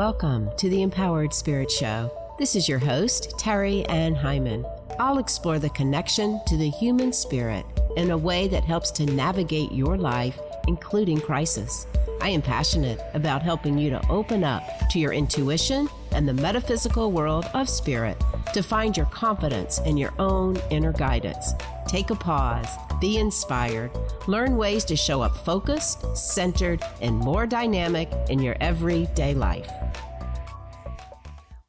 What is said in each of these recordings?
Welcome to the Empowered Spirit Show. This is your host, Terri Ann Heiman. I'll explore the connection to the human spirit in a way that helps to navigate your life, including crisis. I am passionate about helping you to open up to your intuition and the metaphysical world of spirit to find your confidence in your own inner guidance. Take a pause, be inspired, learn ways to show up focused, centered, and more dynamic in your everyday life.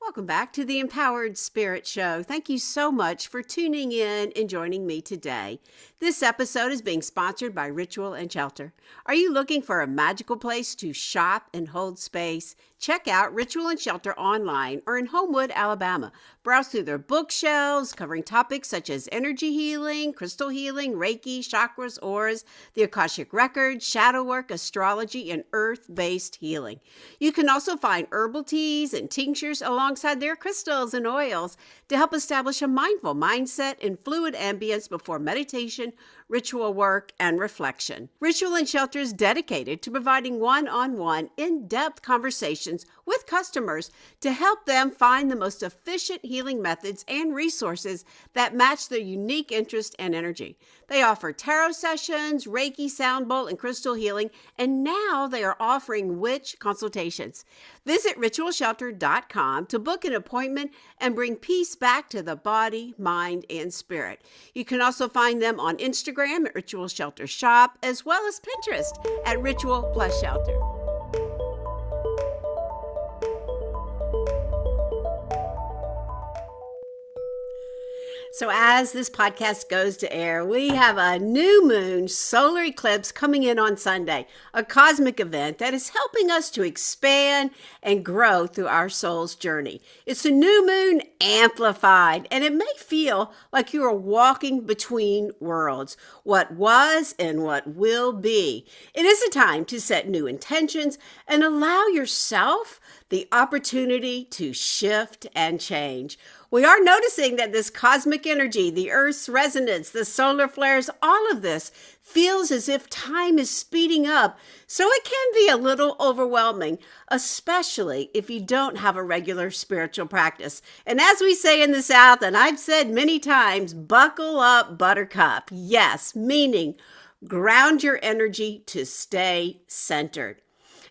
Welcome back to the Empowered Spirit Show. Thank you so much for tuning in and joining me today. This episode is being sponsored by Ritual and Shelter. Are you looking for a magical place to shop and hold space? Check out Ritual and Shelter online or in Homewood, Alabama. Browse through their bookshelves covering topics such as energy healing, crystal healing, Reiki, chakras, auras, the Akashic Records, shadow work, astrology, and earth-based healing. You can also find herbal teas and tinctures alongside their crystals and oils to help establish a mindful mindset and fluid ambience before meditation, ritual work, and reflection. Ritual and Shelter is dedicated to providing one-on-one, in-depth conversations with customers to help them find the most efficient healing methods and resources that match their unique interest and energy. They offer tarot sessions, Reiki, sound bowl, and crystal healing, and now they are offering witch consultations. Visit ritualshelter.com to book an appointment and bring peace back to the body, mind, and spirit. You can also find them on Instagram at Ritual Shelter Shop, as well as Pinterest at Ritual Plus Shelter. So as this podcast goes to air, we have a new moon solar eclipse coming in on Sunday, a cosmic event that is helping us to expand and grow through our soul's journey. It's a new moon amplified, and it may feel like you are walking between worlds, what was and what will be. It is a time to set new intentions and allow yourself the opportunity to shift and change. We are noticing that this cosmic energy, the Earth's resonance, the solar flares, all of this feels as if time is speeding up. So it can be a little overwhelming, especially if you don't have a regular spiritual practice. And as we say in the South, and I've said many times, buckle up, buttercup. Yes, meaning ground your energy to stay centered.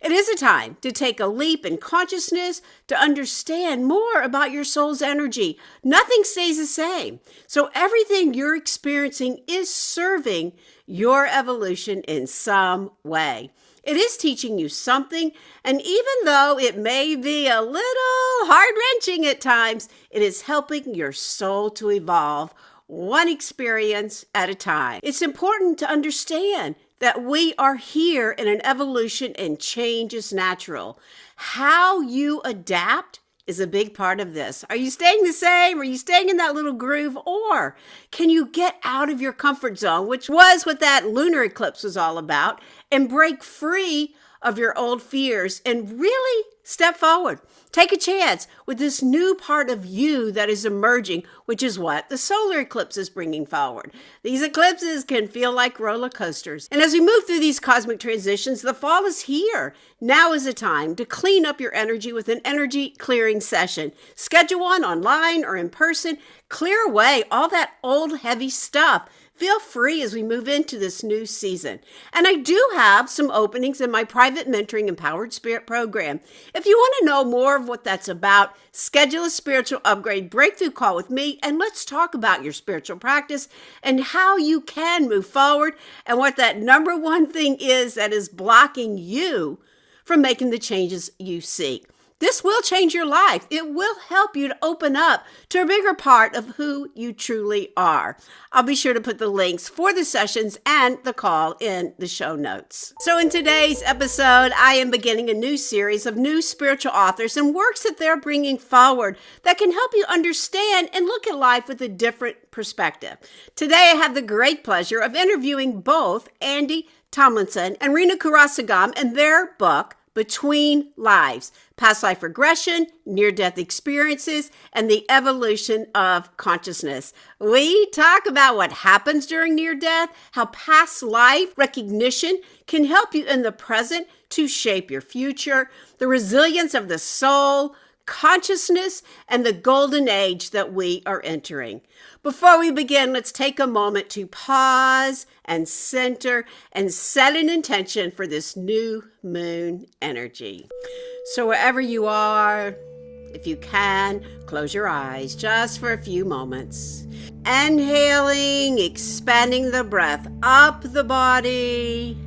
It is a time to take a leap in consciousness to understand more about your soul's energy. Nothing stays the same. So everything you're experiencing is serving your evolution in some way. It is teaching you something, and even though it may be a little heart-wrenching at times, it is helping your soul to evolve one experience at a time. It's important to understand that we are here in an evolution and change is natural. How you adapt is a big part of this. Are you staying the same? Are you staying in that little groove? Or can you get out of your comfort zone, which was what that lunar eclipse was all about, and break free of your old fears and really step forward? Take a chance with this new part of you that is emerging, which is what the solar eclipse is bringing forward. These eclipses can feel like roller coasters. And as we move through these cosmic transitions, the fall is here. Now is the time to clean up your energy with an energy clearing session. Schedule one online or in person. Clear away all that old heavy stuff. Feel free as we move into this new season. And I do have some openings in my private mentoring Empowered Spirit program. If you want to know more of what that's about, schedule a spiritual upgrade breakthrough call with me, and let's talk about your spiritual practice and how you can move forward and what that number one thing is that is blocking you from making the changes you seek. This will change your life. It will help you to open up to a bigger part of who you truly are. I'll be sure to put the links for the sessions and the call in the show notes. So in today's episode, I am beginning a new series of new spiritual authors and works that they're bringing forward that can help you understand and look at life with a different perspective. Today, I have the great pleasure of interviewing both Andy Tomlinson and Reena Kumarasingham and their book, Between Lives, Past Life Regression, Near-Death Experiences, and the Evolution of Consciousness. We talk about what happens during near-death, how past life recognition can help you in the present to shape your future, the resilience of the soul, consciousness, and the golden age that we are entering. Before we begin, let's take a moment to pause and center and set an intention for this new moon energy. So wherever you are, if you can, close your eyes just for a few moments. Inhaling, expanding the breath up the body.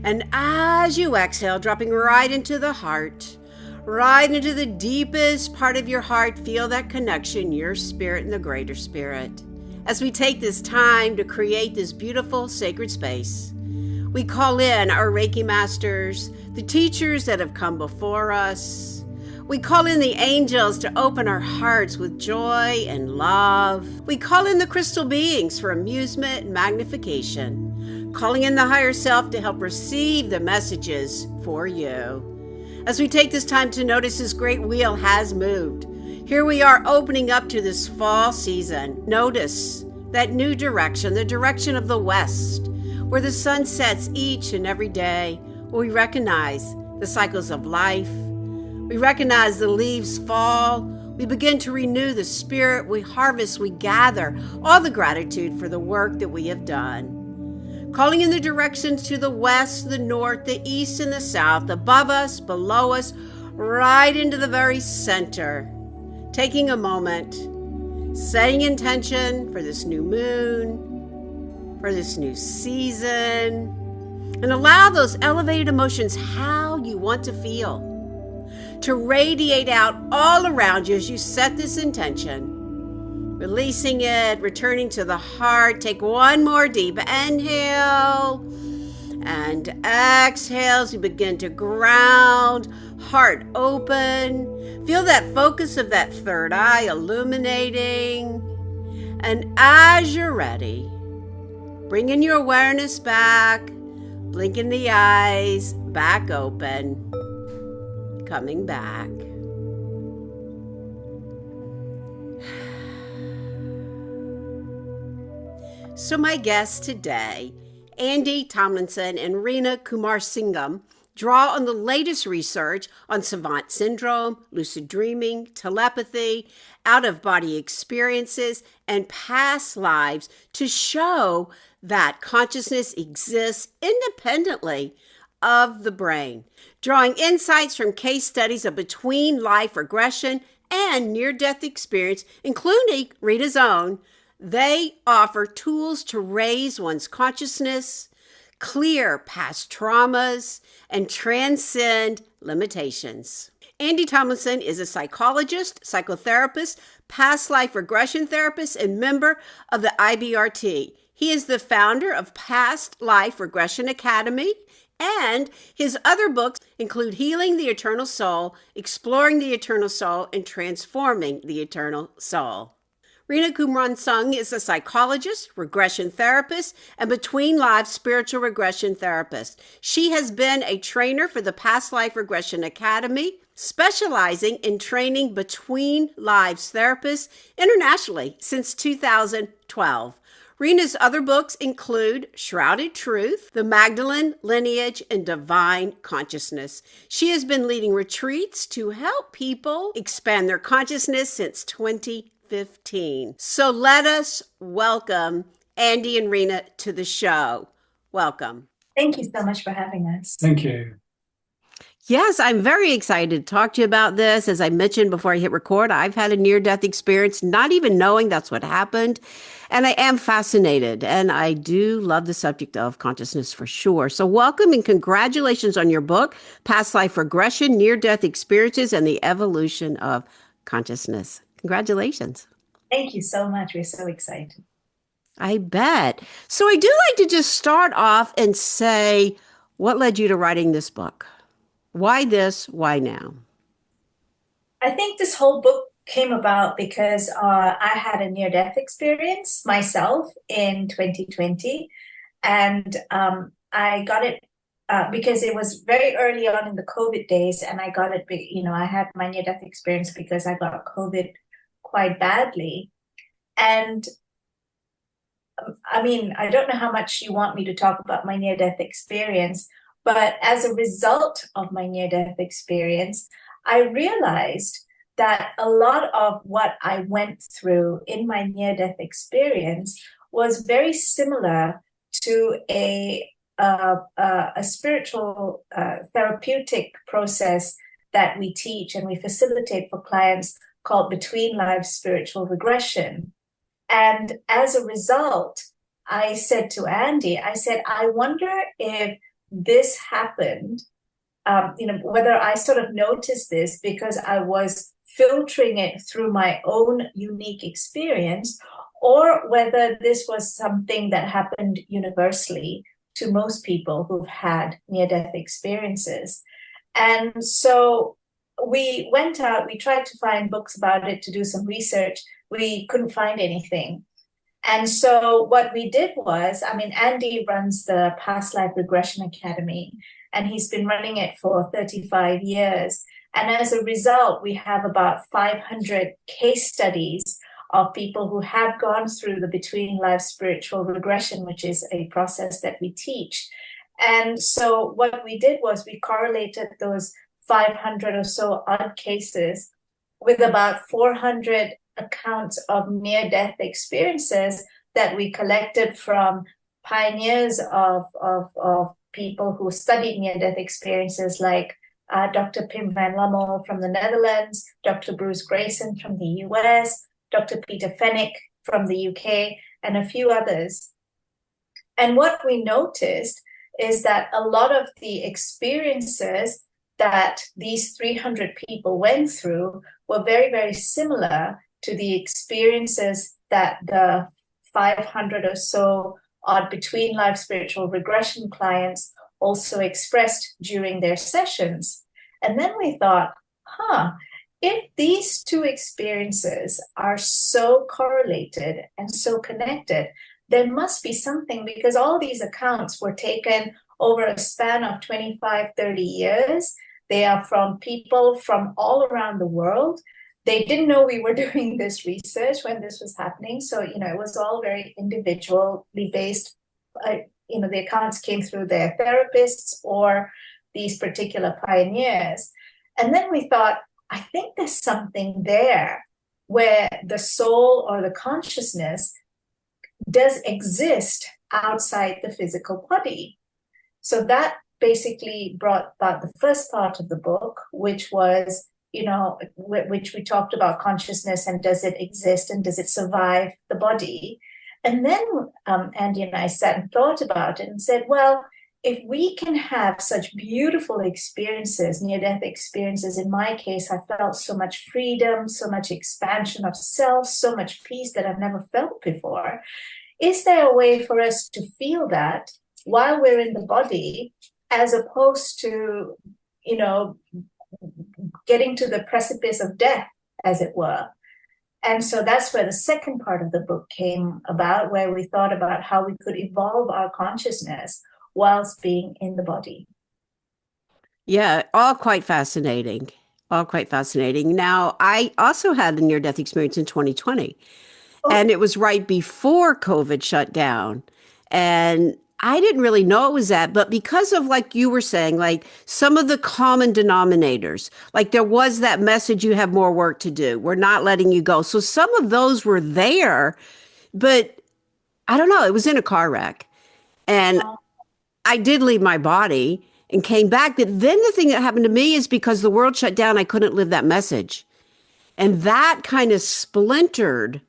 And as you exhale, dropping right into the heart, right into the deepest part of your heart, feel that connection, your spirit and the greater spirit. As we take this time to create this beautiful sacred space, we call in our Reiki masters, the teachers that have come before us. We call in the angels to open our hearts with joy and love. We call in the crystal beings for amusement and magnification, calling in the higher self to help receive the messages for you. As we take this time to notice this great wheel has moved, here we are opening up to this fall season. Notice that new direction, the direction of the west, where the sun sets each and every day, where we recognize the cycles of life. We recognize the leaves fall. We begin to renew the spirit. We harvest, we gather all the gratitude for the work that we have done. Calling in the directions to the west, the north, the east, and the south, above us, below us, right into the very center. Taking a moment, setting intention for this new moon, for this new season, and allow those elevated emotions how you want to feel to radiate out all around you as you set this intention. Releasing it, returning to the heart. Take one more deep inhale and exhale as you begin to ground, heart open. Feel that focus of that third eye illuminating. And as you're ready, bringing your awareness back, blinking the eyes, back open. Coming back. So my guests today, Andy Tomlinson and Reena Kumarasingham, draw on the latest research on savant syndrome, lucid dreaming, telepathy, out-of-body experiences, and past lives to show that consciousness exists independently of the brain, drawing insights from case studies of between-life regression and near-death experience, including Reena's own. They offer tools to raise one's consciousness, clear past traumas, and transcend limitations. Andy Tomlinson is a psychologist, psychotherapist, past life regression therapist, and member of the IBRT. He is the founder of Past Life Regression Academy, and his other books include Healing the Eternal Soul, Exploring the Eternal Soul, and Transforming the Eternal Soul. Reena Kumarasingham is a psychologist, regression therapist, and between lives spiritual regression therapist. She has been a trainer for the Past Life Regression Academy, specializing in training between lives therapists internationally since 2012. Reena's other books include Shrouded Truth, The Magdalene Lineage, and Divine Consciousness. She has been leading retreats to help people expand their consciousness since 2015. So let us welcome Andy and Reena to the show. Welcome. Thank you so much for having us. Thank you. Yes, I'm very excited to talk to you about this. As I mentioned before I hit record, I've had a near-death experience, not even knowing that's what happened. And I am fascinated, and I do love the subject of consciousness for sure. So welcome and congratulations on your book, Past Life Regression, Near-Death Experiences, and the Evolution of Consciousness. Congratulations. Thank you so much. We're so excited. I bet. So I do like to just start off and say, what led you to writing this book? Why this? Why now? I think this whole book came about because I had a near-death experience myself in 2020. And I got it because it was very early on in the COVID days. And I got it, I had my near-death experience because I got COVID quite badly. And I mean, I don't know how much you want me to talk about my near-death experience. But as a result of my near-death experience, I realized that a lot of what I went through in my near-death experience was very similar to a spiritual therapeutic process that we teach and we facilitate for clients called Between Lives Spiritual Regression. And as a result, I said to Andy, I wonder if this happened, whether I sort of noticed this because I was filtering it through my own unique experience, or whether this was something that happened universally to most people who've had near-death experiences. And so we went out, we tried to find books about it to do some research. We couldn't find anything. And so what we did was, Andy runs the Past Life Regression Academy, and he's been running it for 35 years. And as a result, we have about 500 case studies of people who have gone through the Between Lives Spiritual Regression, which is a process that we teach. And so what we did was we correlated those 500 or so odd cases with about 400 accounts of near-death experiences that we collected from pioneers of people who studied near-death experiences, like Dr. Pim van Lommel from the Netherlands, Dr. Bruce Grayson from the US, Dr. Peter Fenwick from the UK, and a few others. And what we noticed is that a lot of the experiences that these 300 people went through were very, very similar to the experiences that the 500 or so odd Between Life Spiritual Regression clients also expressed during their sessions. And then we thought, if these two experiences are so correlated and so connected, there must be something, because all these accounts were taken over a span of 25, 30 years. They are from people from all around the world. They didn't know we were doing this research when this was happening. So, it was all very individually based. The accounts came through their therapists or these particular pioneers. And then we thought, I think there's something there where the soul or the consciousness does exist outside the physical body. So that basically brought about the first part of the book, which was, which we talked about consciousness and does it exist and does it survive the body? And then Andy and I sat and thought about it and said, well, if we can have such beautiful experiences, near-death experiences, in my case, I felt so much freedom, so much expansion of self, so much peace that I've never felt before. Is there a way for us to feel that while we're in the body, as opposed to, getting to the precipice of death, as it were? And so that's where the second part of the book came about, where we thought about how we could evolve our consciousness whilst being in the body. Yeah, all quite fascinating. All quite fascinating. Now, I also had a near-death experience in 2020, and it was right before COVID shut down. And I didn't really know it was that, but because of, like you were saying, like some of the common denominators, like there was that message, you have more work to do. We're not letting you go. So some of those were there, but I don't know. It was in a car wreck. And I did leave my body and came back. But then the thing that happened to me is because the world shut down, I couldn't live that message. And that kind of splintered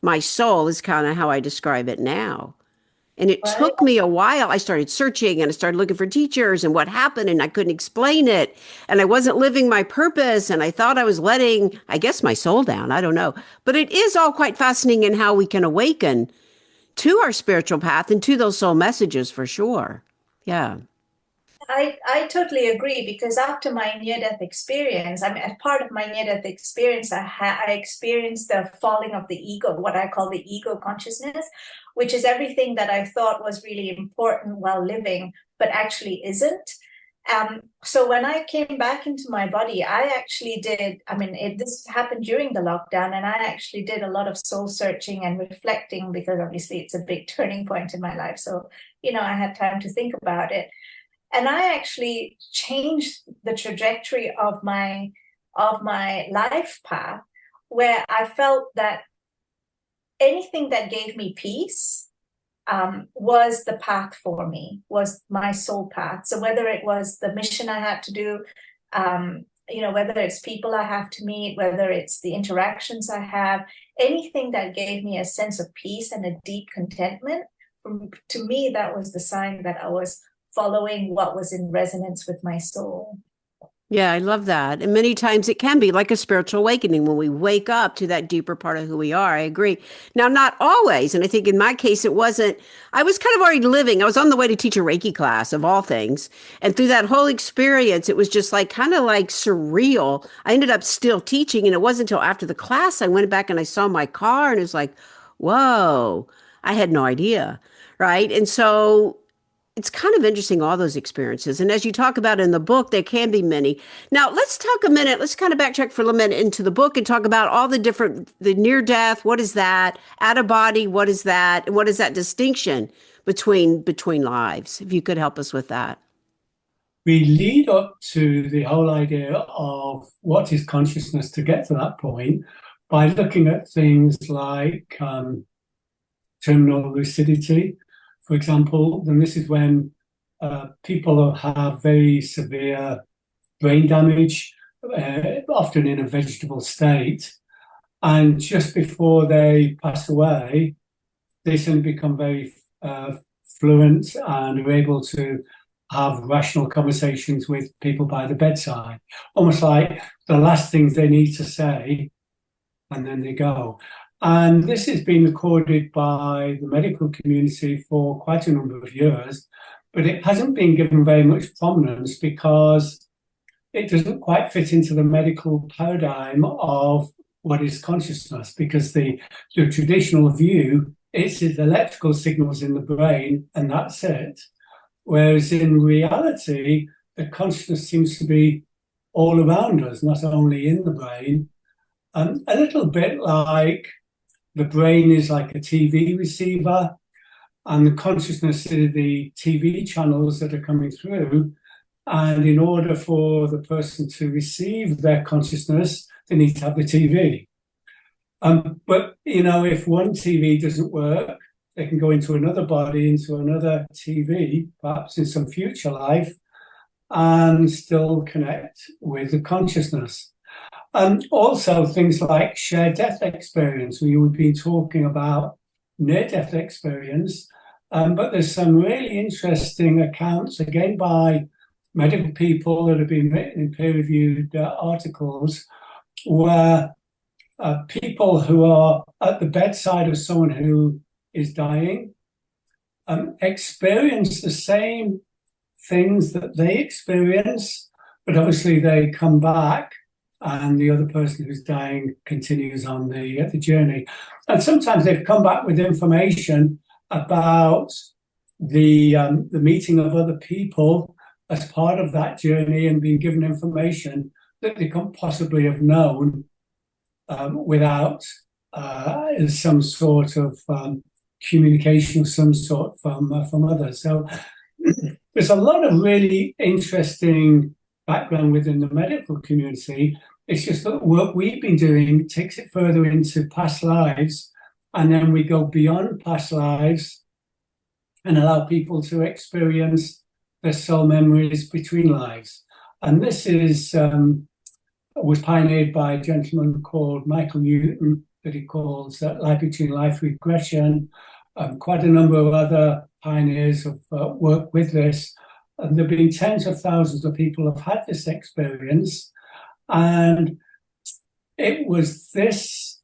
my soul, is kind of how I describe it now. And it took me a while. I started searching and I started looking for teachers and what happened, and I couldn't explain it. And I wasn't living my purpose. And I thought I was letting, I guess, my soul down. I don't know. But it is all quite fascinating in how we can awaken to our spiritual path and to those soul messages, for sure. Yeah. I totally agree, because after my near-death experience, as part of my near-death experience, I experienced the falling of the ego, what I call the ego consciousness, which is everything that I thought was really important while living, but actually isn't. So when I came back into my body, I actually did, this happened during the lockdown, and I actually did a lot of soul searching and reflecting, because obviously it's a big turning point in my life. So, I had time to think about it. And I actually changed the trajectory of my life path, where I felt that anything that gave me peace was the path for me, was my soul path. So whether it was the mission I had to do, whether it's people I have to meet, whether it's the interactions I have, anything that gave me a sense of peace and a deep contentment, to me, that was the sign that I was following what was in resonance with my soul. Yeah, I love that. And many times it can be like a spiritual awakening when we wake up to that deeper part of who we are. I agree. Now, not always. And I think in my case, it wasn't, I was kind of already living. I was on the way to teach a Reiki class of all things. And through that whole experience, it was just like kind of like surreal. I ended up still teaching. And it wasn't until after the class, I went back and I saw my car and it was like, whoa, I had no idea. Right. And so it's kind of interesting, all those experiences. And as you talk about in the book, there can be many. Now, let's talk a minute. Let's kind of backtrack for a minute into the book and talk about all the different, the near death. What is that? Out of body. What is that? And what is that distinction between lives? If you could help us with that. We lead up to the whole idea of what is consciousness to get to that point by looking at things like terminal lucidity, for example. And this is when people have very severe brain damage, often in a vegetable state. And just before they pass away, they suddenly become very fluent and are able to have rational conversations with people by the bedside, almost like the last things they need to say, and then they go. And this has been recorded by the medical community for quite a number of years, but it hasn't been given very much prominence because it doesn't quite fit into the medical paradigm of what is consciousness, because the traditional view is the electrical signals in the brain and that's it. Whereas in reality, the consciousness seems to be all around us, not only in the brain. A little bit like the brain is like a TV receiver, and the consciousness is the TV channels that are coming through. And in order for the person to receive their consciousness, they need to have the TV. But, if one TV doesn't work, they can go into another body, into another TV, perhaps in some future life, and still connect with the consciousness. And also things like shared death experience. We've been talking about near-death experience, but there's some really interesting accounts, again, by medical people that have been written in peer-reviewed articles, where people who are at the bedside of someone who is dying experience the same things that they experience, but obviously they come back and the other person who's dying continues on the journey. And sometimes they've come back with information about the meeting of other people as part of that journey, and being given information that they couldn't possibly have known without some sort of communication of some sort from others. So there's a lot of really interesting background within the medical community. It's just that what we've been doing takes it further into past lives, and then we go beyond past lives and allow people to experience their soul memories between lives. And this was pioneered by a gentleman called Michael Newton, that he calls Life Between Life Regression. Quite a number of other pioneers have worked with this. And there have been tens of thousands of people have had this experience. And it was this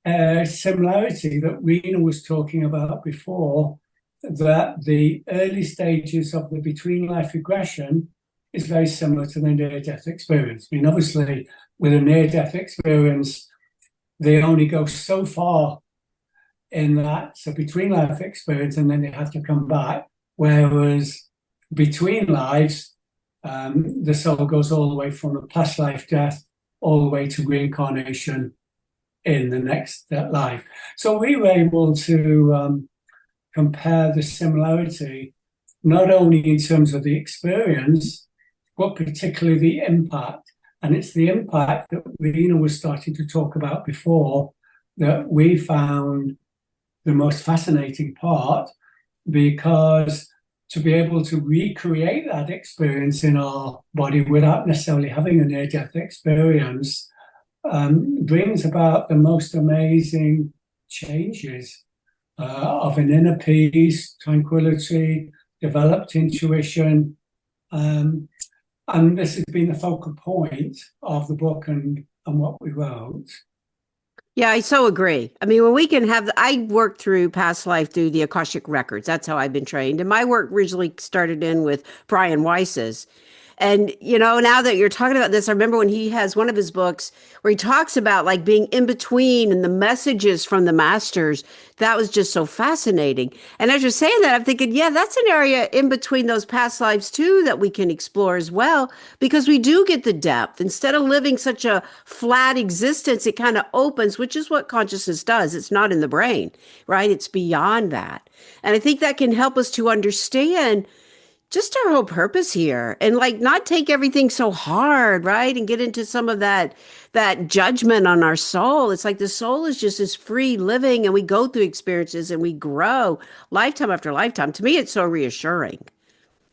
similarity that Reena was talking about before, that the early stages of the between life regression is very similar to the near-death experience. I mean, obviously, with a near-death experience, they only go so far in that between life experience, and then they have to come back. Whereas between lives, the soul goes all the way from the past life death all the way to reincarnation in the next life. So we were able to compare the similarity not only in terms of the experience, but particularly the impact. And it's the impact that Reena was starting to talk about before that we found the most fascinating part, because to be able to recreate that experience in our body without necessarily having a near-death experience brings about the most amazing changes of an inner peace, tranquility, developed intuition. And this has been the focal point of the book and what we wrote. Yeah, I so agree. I mean, when we can have, I worked through past life through the Akashic Records. That's how I've been trained. And my work originally started in with Brian Weiss's. And, you know, now that you're talking about this, I remember when he has one of his books where he talks about like being in between and the messages from the masters. That was just so fascinating. And as you're saying that, I'm thinking, yeah, that's an area in between those past lives too that we can explore as well, because we do get the depth. Instead of living such a flat existence, it kind of opens, which is what consciousness does. It's not in the brain, right? It's beyond that. And I think that can help us to understand just our whole purpose here, and like not take everything so hard, right? And get into some of that judgment on our soul. It's like the soul is just this free living, and we go through experiences and we grow lifetime after lifetime. To me, it's so reassuring.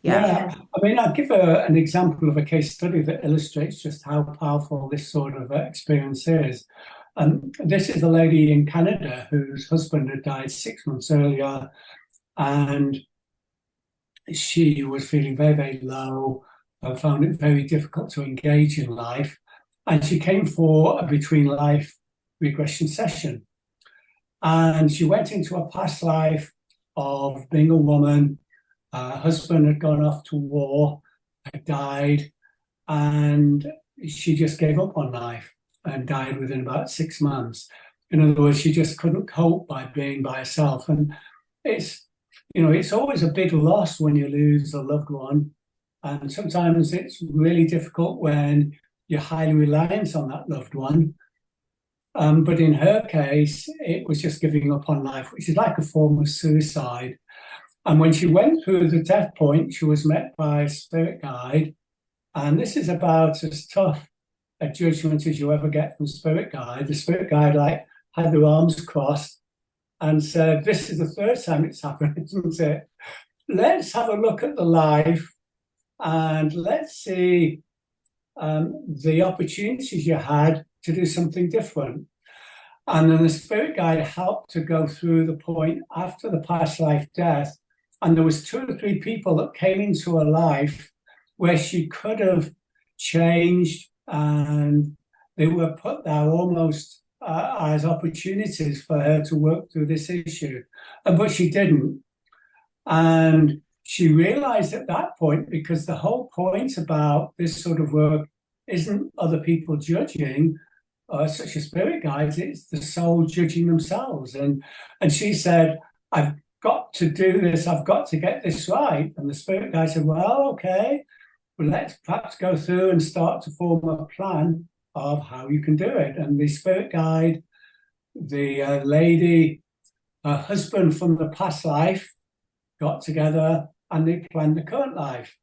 Yeah. I mean, I'll give an example of a case study that illustrates just how powerful this sort of experience is. This is a lady in Canada whose husband had died 6 months earlier, and she was feeling very, very low, found it very difficult to engage in life. And she came for a between life regression session. And she went into a past life of being a woman. Her husband had gone off to war, had died, and she just gave up on life and died within about 6 months. In other words, she just couldn't cope by being by herself. And it's always a big loss when you lose a loved one. And sometimes it's really difficult when you're highly reliant on that loved one. But in her case, it was just giving up on life, which is like a form of suicide. And when she went through the death point, she was met by a spirit guide. And this is about as tough a judgment as you ever get from spirit guide. The spirit guide had their arms crossed and said, "This is the third time it's happened, isn't it? Let's have a look at the life and let's see the opportunities you had to do something different." And then the spirit guide helped to go through the point after the past life death. And there was 2 or 3 people that came into her life where she could have changed, and they were put there almost as opportunities for her to work through this issue. But she didn't. And she realized at that point, because the whole point about this sort of work isn't other people judging, such as spirit guides, it's the soul judging themselves. And she said, "I've got to do this, I've got to get this right." And the spirit guide said, "Well, okay, well, let's perhaps go through and start to form a plan of how you can do it." And the spirit guide, the lady, her husband from the past life got together and they planned the current life.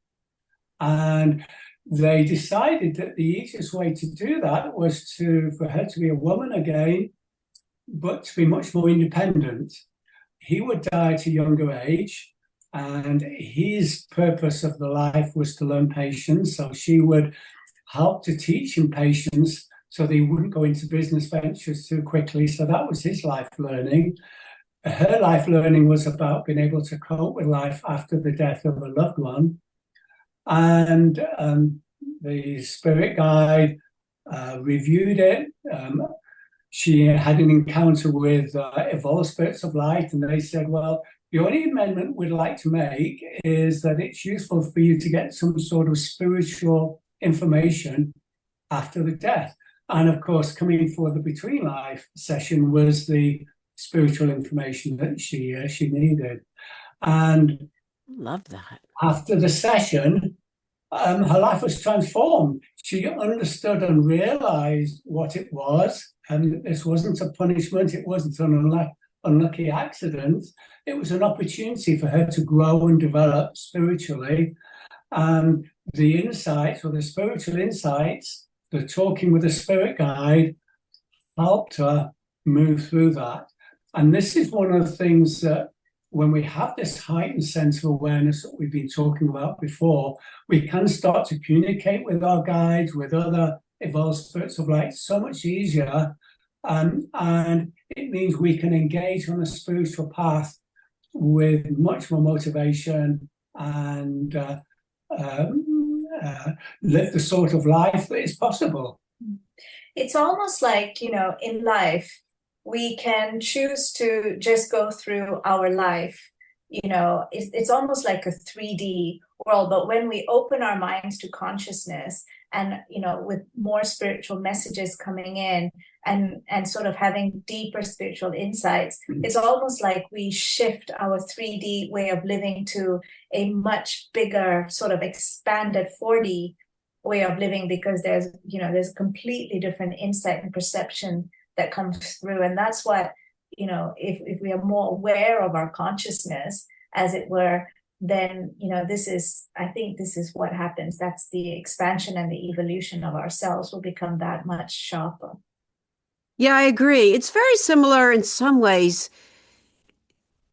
And they decided that the easiest way to do that was for her to be a woman again, but to be much more independent. He would die at a younger age, and his purpose of the life was to learn patience. So she would help to teach him patience so that he wouldn't go into business ventures too quickly. So that was his life learning. Her life learning was about being able to cope with life after the death of a loved one. And the spirit guide reviewed it. She had an encounter with evolved spirits of light, and they said, "Well, the only amendment we'd like to make is that it's useful for you to get some sort of spiritual information after the death." And of course, coming for the between life session was the spiritual information that she needed. And love that. After the session, her life was transformed. She understood and realized what it was, and this wasn't a punishment, it wasn't an unlucky accident. It was an opportunity for her to grow and develop spiritually. And the insights, or the spiritual insights, the talking with a spirit guide, helped her move through that. And this is one of the things that when we have this heightened sense of awareness that we've been talking about before, we can start to communicate with our guides, with other evolved spirits of light so much easier. And it means we can engage on a spiritual path with much more motivation and live the sort of life that is possible. It's almost like, in life, we can choose to just go through our life. It's almost like a 3D world, but when we open our minds to consciousness and, with more spiritual messages coming in and sort of having deeper spiritual insights, it's almost like we shift our 3D way of living to a much bigger sort of expanded 4D way of living, because there's a completely different insight and perception that comes through. And that's what, if we are more aware of our consciousness, as it were, then, I think this is what happens. That's the expansion and the evolution of ourselves will become that much sharper. Yeah, I agree. It's very similar in some ways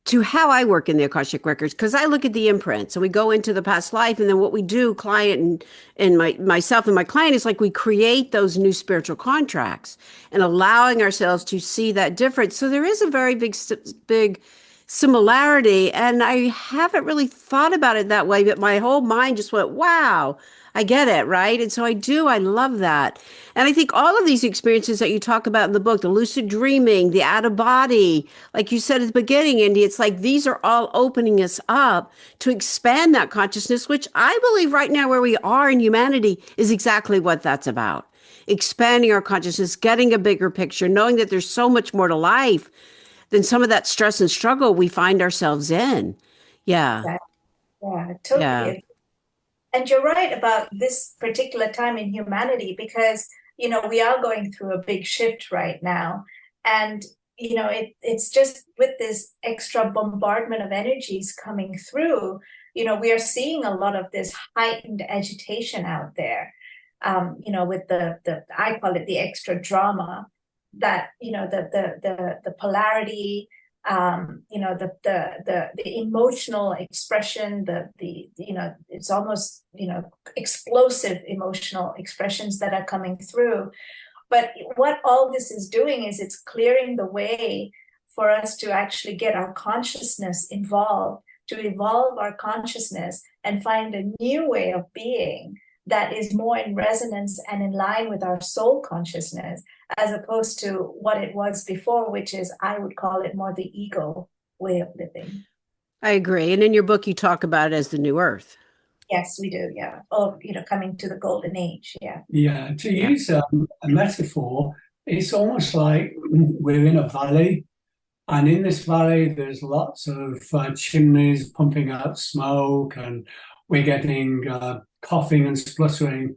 to how I work in the Akashic Records, because I look at the imprints and we go into the past life, and then what we do, client and myself and my client, is like we create those new spiritual contracts and allowing ourselves to see that difference. So there is a very big similarity, and I haven't really thought about it that way, but my whole mind just went, wow, I get it, right? And so I love that. And I think all of these experiences that you talk about in the book, the lucid dreaming, the out of body, like you said at the beginning, Indy, it's like these are all opening us up to expand that consciousness, which I believe right now where we are in humanity is exactly what that's about. Expanding our consciousness, getting a bigger picture, knowing that there's so much more to life than some of that stress and struggle we find ourselves in. Yeah. Yeah, totally. Yeah. And you're right about this particular time in humanity, because, we are going through a big shift right now. And, it's just with this extra bombardment of energies coming through, we are seeing a lot of this heightened agitation out there, with the I call it the extra drama, that, the polarity, the emotional expression, it's almost, explosive emotional expressions that are coming through. But what all this is doing is it's clearing the way for us to actually get our consciousness involved, to evolve our consciousness and find a new way of being that is more in resonance and in line with our soul consciousness, as opposed to what it was before, which is, I would call it more the ego way of living. I agree. And in your book, you talk about it as the new earth. Yes, we do. Yeah. Or, coming to the golden age. Yeah. Yeah. To use a metaphor, it's almost like we're in a valley. And in this valley, there's lots of chimneys pumping out smoke, and we're getting coughing and spluttering.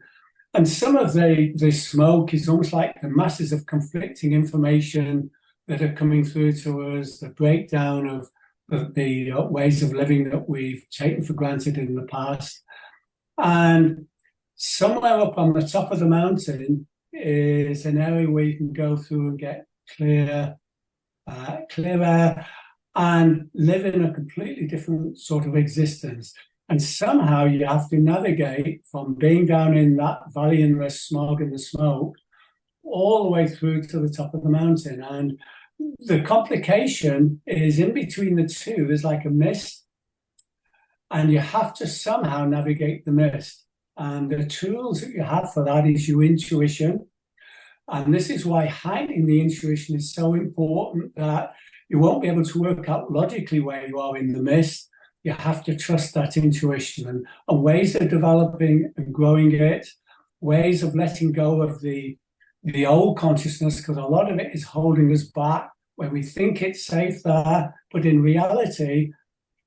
And some of the smoke is almost like the masses of conflicting information that are coming through to us, the breakdown of the ways of living that we've taken for granted in the past. And somewhere up on the top of the mountain is an area where you can go through and get clear air and live in a completely different sort of existence. And somehow you have to navigate from being down in that valley in the smog and the smoke all the way through to the top of the mountain. And the complication is in between the two. There's like a mist, and you have to somehow navigate the mist. And the tools that you have for that is your intuition. And this is why heightening the intuition is so important, that you won't be able to work out logically where you are in the mist. You have to trust that intuition, and ways of developing and growing it, ways of letting go of the old consciousness, because a lot of it is holding us back when we think it's safe there, but in reality,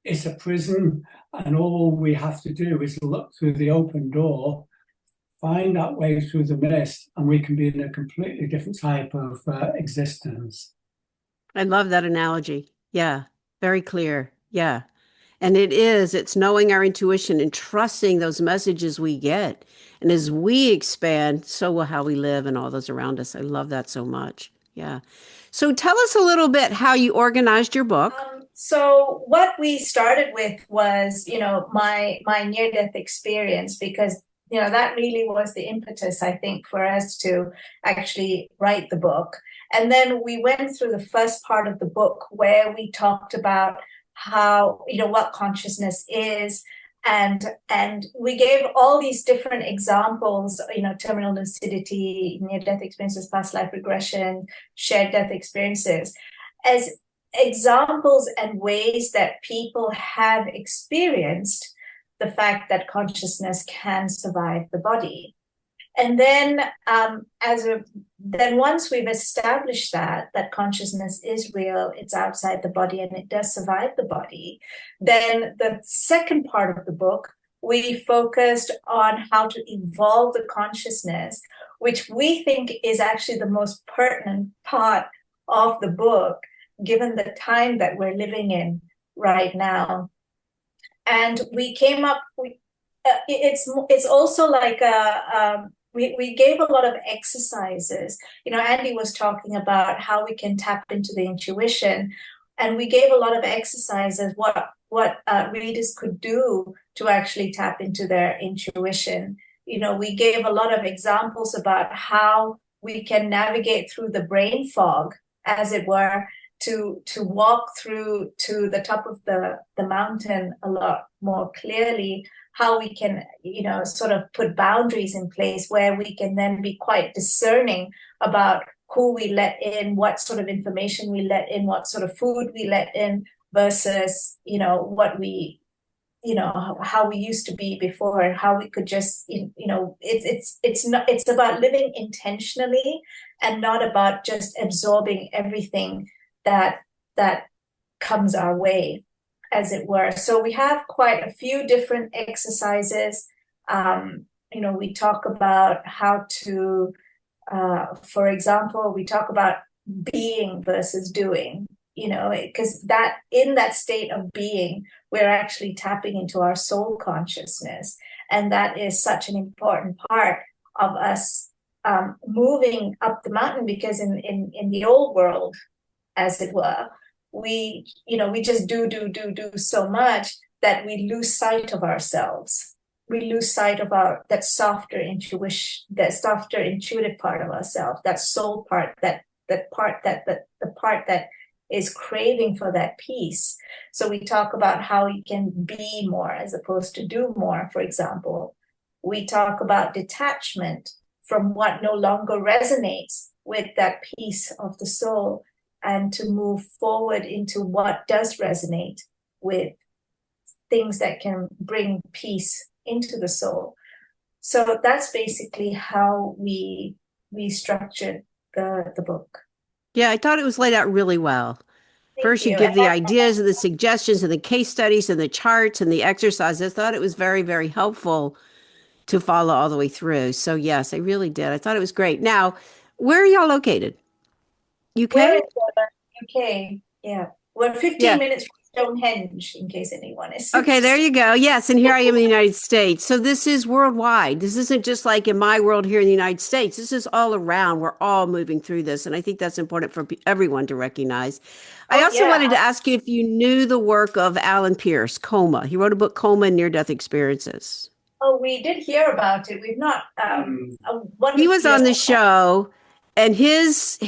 it's a prison, and all we have to do is look through the open door, find that way through the mist, and we can be in a completely different type of existence. I love that analogy. Yeah, very clear. Yeah. And it's knowing our intuition and trusting those messages we get. And as we expand, so will how we live and all those around us. I love that so much. Yeah. So tell us a little bit how you organized your book. So what we started with was, my near-death experience, because, that really was the impetus, I think, for us to actually write the book. And then we went through the first part of the book where we talked about how, what consciousness is. And we gave all these different examples, terminal lucidity, near-death experiences, past life regression, shared death experiences, as examples and ways that people have experienced the fact that consciousness can survive the body. And then then once we've established that consciousness is real, it's outside the body and it does survive the body, then the second part of the book, we focused on how to evolve the consciousness, which we think is actually the most pertinent part of the book, given the time that we're living in right now. And we came up with, it's also like we gave a lot of exercises. Andy was talking about how we can tap into the intuition, and we gave a lot of exercises, what readers could do to actually tap into their intuition. We gave a lot of examples about how we can navigate through the brain fog, as it were, to walk through to the top of the mountain a lot more clearly, how we can, sort of put boundaries in place where we can then be quite discerning about who we let in, what sort of information we let in, what sort of food we let in, versus, what we, how we used to be before, and how we could just, it's about living intentionally and not about just absorbing everything that comes our way, as it were. So we have quite a few different exercises. We talk about how to, for example, we talk about being versus doing, because that in that state of being, we're actually tapping into our soul consciousness. And that is such an important part of us moving up the mountain, because in the old world, as it were, we just do so much that we lose sight of ourselves. We lose sight of that softer intuition, that softer intuitive part of ourselves, that soul part, the part that is craving for that peace. So we talk about how you can be more as opposed to do more, for example. We talk about detachment from what no longer resonates with that piece of the soul, and to move forward into what does resonate with things that can bring peace into the soul. So that's basically how we structured the book. Yeah, I thought it was laid out really well. First, you give the ideas and the suggestions and the case studies and the charts and the exercises. I thought it was very, very helpful to follow all the way through. So yes, I really did. I thought it was great. Now, where are y'all located? UK? We're in UK, yeah. We're 15 minutes from Stonehenge, in case anyone is. Okay, there you go. Yes, and here I am in the United States. So this is worldwide. This isn't just like in my world here in the United States. This is all around. We're all moving through this, and I think that's important for everyone to recognize. I also wanted to ask you if you knew the work of Alan Pierce, Coma. He wrote a book, Coma and Near-Death Experiences. Oh, we did hear about it. We've not. He was on the show. And his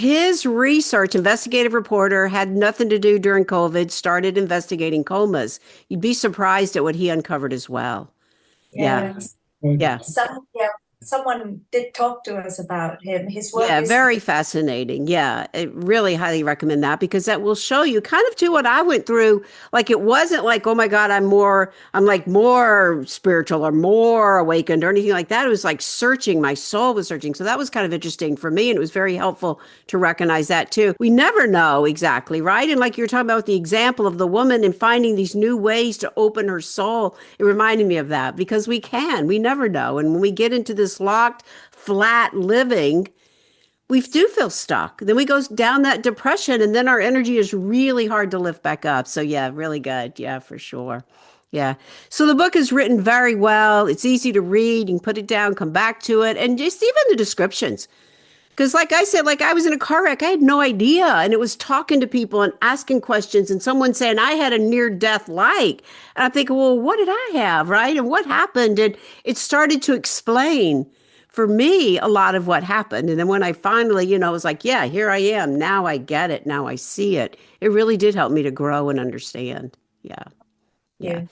research, investigative reporter, had nothing to do during COVID, started investigating comas. You'd be surprised at what he uncovered as well. Yeah. Someone did talk to us about him. His work is very fascinating. Yeah, I really highly recommend that, because that will show you kind of too what I went through. Like, it wasn't like, oh my God, I'm like more spiritual or more awakened or anything like that. It was like searching, my soul was searching. So that was kind of interesting for me. And it was very helpful to recognize that too. We never know exactly, right? And like you're talking about the example of the woman and finding these new ways to open her soul, it reminded me of that, because we never know. And when we get into this locked, flat living, we do feel stuck. Then we go down that depression, and then our energy is really hard to lift back up. So yeah, really good. Yeah, for sure. Yeah. So the book is written very well. It's easy to read. You can put it down, come back to it, and just even the descriptions. Because, like I said, like I was in a car wreck, I had no idea. And it was talking to people and asking questions, and someone saying, I had a near death like. And I'm thinking, well, what did I have? Right. And what happened? And it started to explain for me a lot of what happened. And then when I finally, was like, yeah, here I am. Now I get it. Now I see it. It really did help me to grow and understand. Yeah. Yeah. Yeah.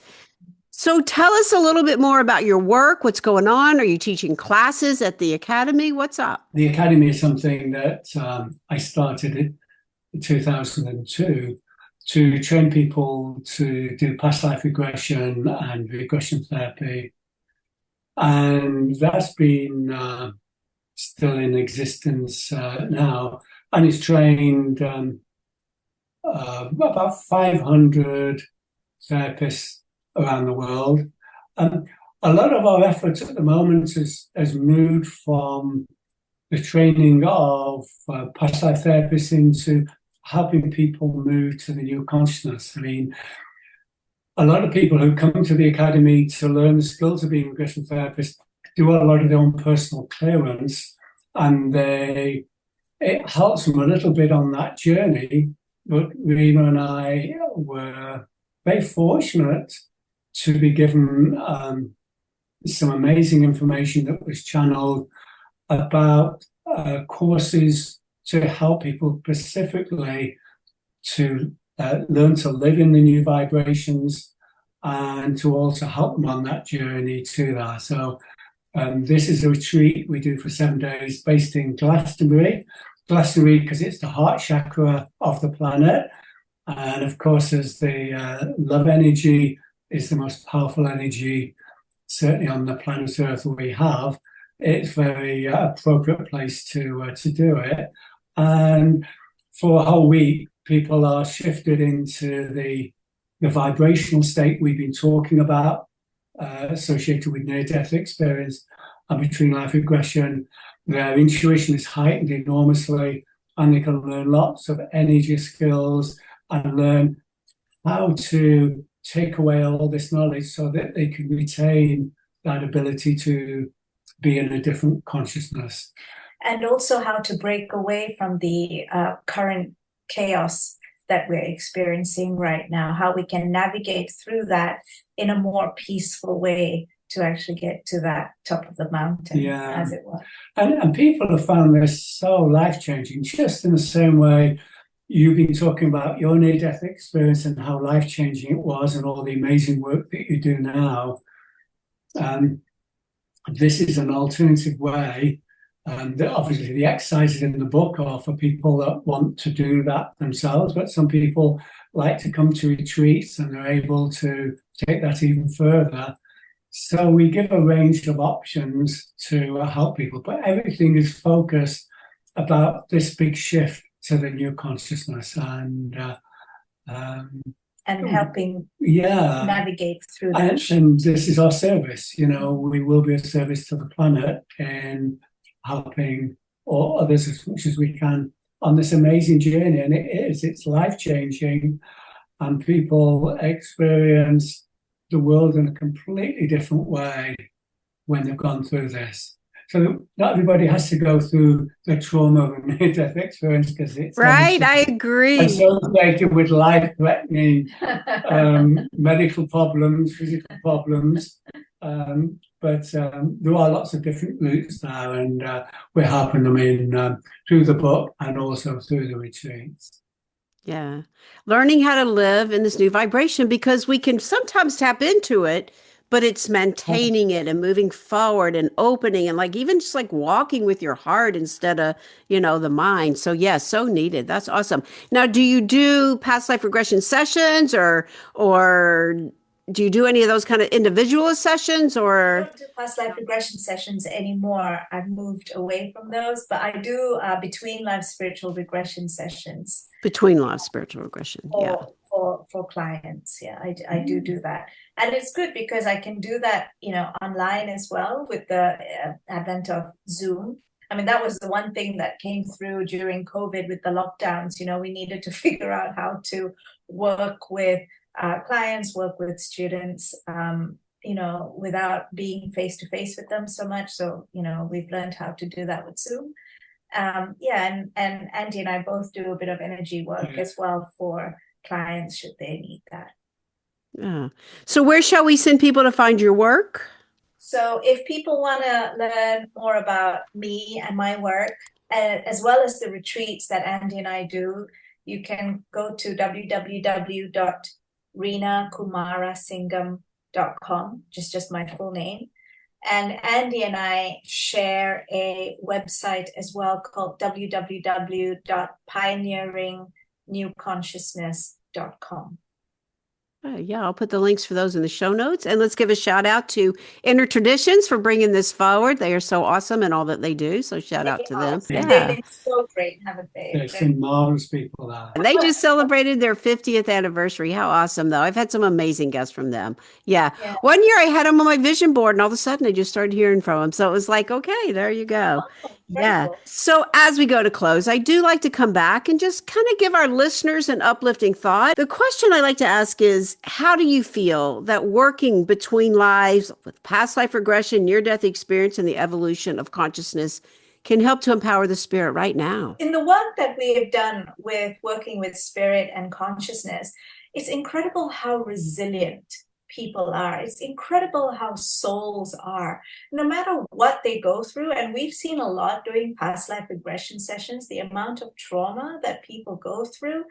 So tell us a little bit more about your work. What's going on? Are you teaching classes at the academy? What's up? The academy is something that I started in 2002 to train people to do past life regression and regression therapy. And that's been still in existence now. And it's trained about 500 therapists around the world. A lot of our efforts at the moment has moved from the training of past life therapists into helping people move to the new consciousness. I mean, a lot of people who come to the academy to learn the skills of being a regression therapist do a lot of their own personal clearance, and it helps them a little bit on that journey. But Reena and I were very fortunate to be given some amazing information that was channeled about courses to help people specifically to learn to live in the new vibrations and to also help them on that journey to that. So this is a retreat we do for 7 days based in Glastonbury. Glastonbury because it's the heart chakra of the planet. And of course, as the love energy is the most powerful energy, certainly on the planet Earth we have, it's a very appropriate place to do it. And for a whole week, people are shifted into the vibrational state we've been talking about, associated with near-death experience and between life regression. Their intuition is heightened enormously, and they can learn lots of energy skills and learn how to take away all this knowledge so that they can retain that ability to be in a different consciousness. And also how to break away from the current chaos that we're experiencing right now, how we can navigate through that in a more peaceful way to actually get to that top of the mountain, as it were. And people have found this so life-changing, just in the same way you've been talking about your near-death experience and how life-changing it was and all the amazing work that you do now. This is an alternative way. Obviously, the exercises in the book are for people that want to do that themselves, but some people like to come to retreats and are able to take that even further. So we give a range of options to help people, but everything is focused about this big shift to the new consciousness and helping navigate through that. And this is our service. We will be a service to the planet and helping all others as much as we can on this amazing journey. And it's life-changing, and people experience the world in a completely different way when they've gone through this. So not everybody has to go through the trauma of a near-death experience because it's right. I agree. Associated with life-threatening medical problems, physical problems. But there are lots of different routes there, and we're helping them in through the book and also through the retreats. Yeah. Learning how to live in this new vibration, because we can sometimes tap into it, but it's maintaining it and moving forward and opening and even just walking with your heart instead of, the mind. So yeah, so needed. That's awesome. Now, do you do past life regression sessions or do you do any of those kind of individual sessions or? I don't do past life regression sessions anymore. I've moved away from those, but I do between life spiritual regression sessions. Between life spiritual regression, for clients. Yeah, I do that. And it's good because I can do that, online as well with the advent of Zoom. I mean, that was the one thing that came through during COVID with the lockdowns. We needed to figure out how to work with clients, work with students, without being face to face with them so much. So, we've learned how to do that with Zoom. And Andy and I both do a bit of energy work as well for clients should they need that. Yeah. So where shall we send people to find your work? So if people want to learn more about me and my work, as well as the retreats that Andy and I do, you can go to www.reenakumarasingham.com, just my full name. And Andy and I share a website as well called www.pioneeringnewconsciousness.com. Yeah, I'll put the links for those in the show notes. And let's give a shout out to Inner Traditions for bringing this forward. They are so awesome in all that they do. So shout out to them. Yeah. They've been so great, haven't they? They've been marvelous people there. And they just celebrated their 50th anniversary. How awesome, though. I've had some amazing guests from them. Yeah. 1 year I had them on my vision board, and all of a sudden I just started hearing from them. So it was like, okay, there you go. Yeah. Cool. So as we go to close, I do like to come back and just kind of give our listeners an uplifting thought. The question I like to ask is, how do you feel that working between lives with past life regression, near-death experience, and the evolution of consciousness can help to empower the spirit right now? In the work that we have done with working with spirit and consciousness, it's incredible how resilient people are. It's incredible how souls are, no matter what they go through. And we've seen a lot during past life regression sessions, the amount of trauma that people go through.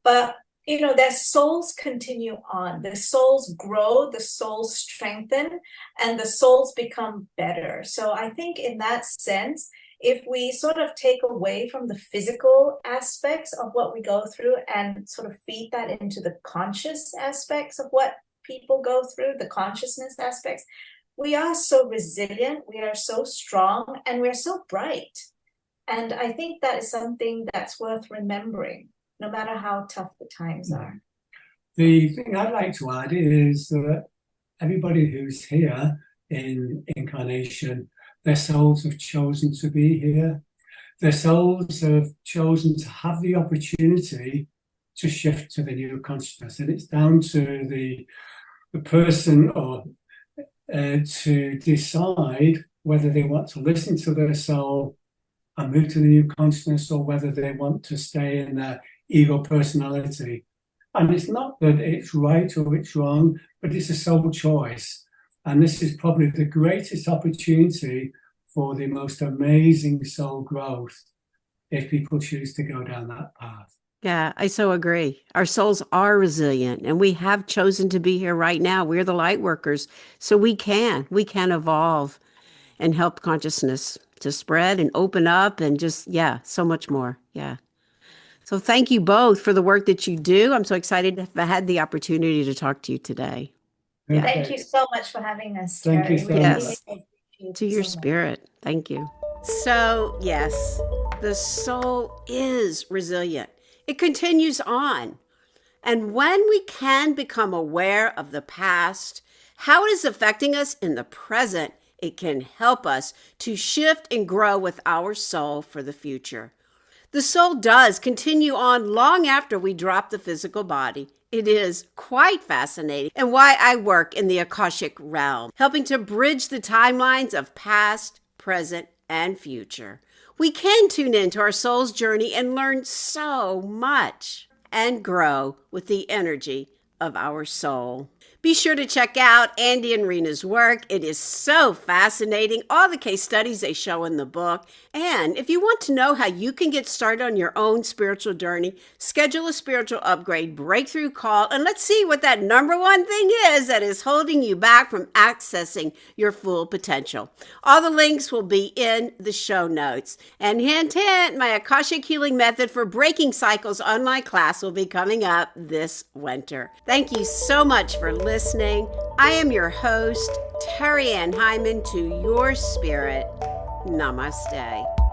But, their souls continue on. The souls grow, the souls strengthen, and the souls become better. So I think in that sense, if we sort of take away from the physical aspects of what we go through and sort of feed that into the conscious aspects of what people go through, the consciousness aspects, we are so resilient, we are so strong, and we're so bright. And I think that is something that's worth remembering, no matter how tough the times are. The thing I'd like to add is that everybody who's here in incarnation, their souls have chosen to be here. Their souls have chosen to have the opportunity to shift to the new consciousness. And it's down to the person or to decide whether they want to listen to their soul and move to the new consciousness, or whether they want to stay in their ego personality. And it's not that it's right or it's wrong, but it's a soul choice. And this is probably the greatest opportunity for the most amazing soul growth if people choose to go down that path. Yeah, I so agree. Our souls are resilient, and we have chosen to be here right now. We're the light workers, so we can evolve and help consciousness to spread and open up and just, so much more. Yeah. So thank you both for the work that you do. I'm so excited to have had the opportunity to talk to you today. Yeah. Thank you so much for having us. Thank you so much. Yes, to your spirit. Thank you. So, yes, the soul is resilient. It continues on. And when we can become aware of the past, how it is affecting us in the present, it can help us to shift and grow with our soul for the future. The soul does continue on long after we drop the physical body. It is quite fascinating, and why I work in the Akashic realm, helping to bridge the timelines of past, present, and future. We can tune into our soul's journey and learn so much and grow with the energy of our soul. Be sure to check out Andy and Reena's work. It is so fascinating, all the case studies they show in the book. And if you want to know how you can get started on your own spiritual journey, schedule a spiritual upgrade breakthrough call, and let's see what that number one thing is that is holding you back from accessing your full potential. All the links will be in the show notes. And hint, hint, my Akashic Healing Method for Breaking Cycles online class will be coming up this winter. Thank you so much for listening. I am your host, Terri Ann Heiman, to your spirit. Namaste.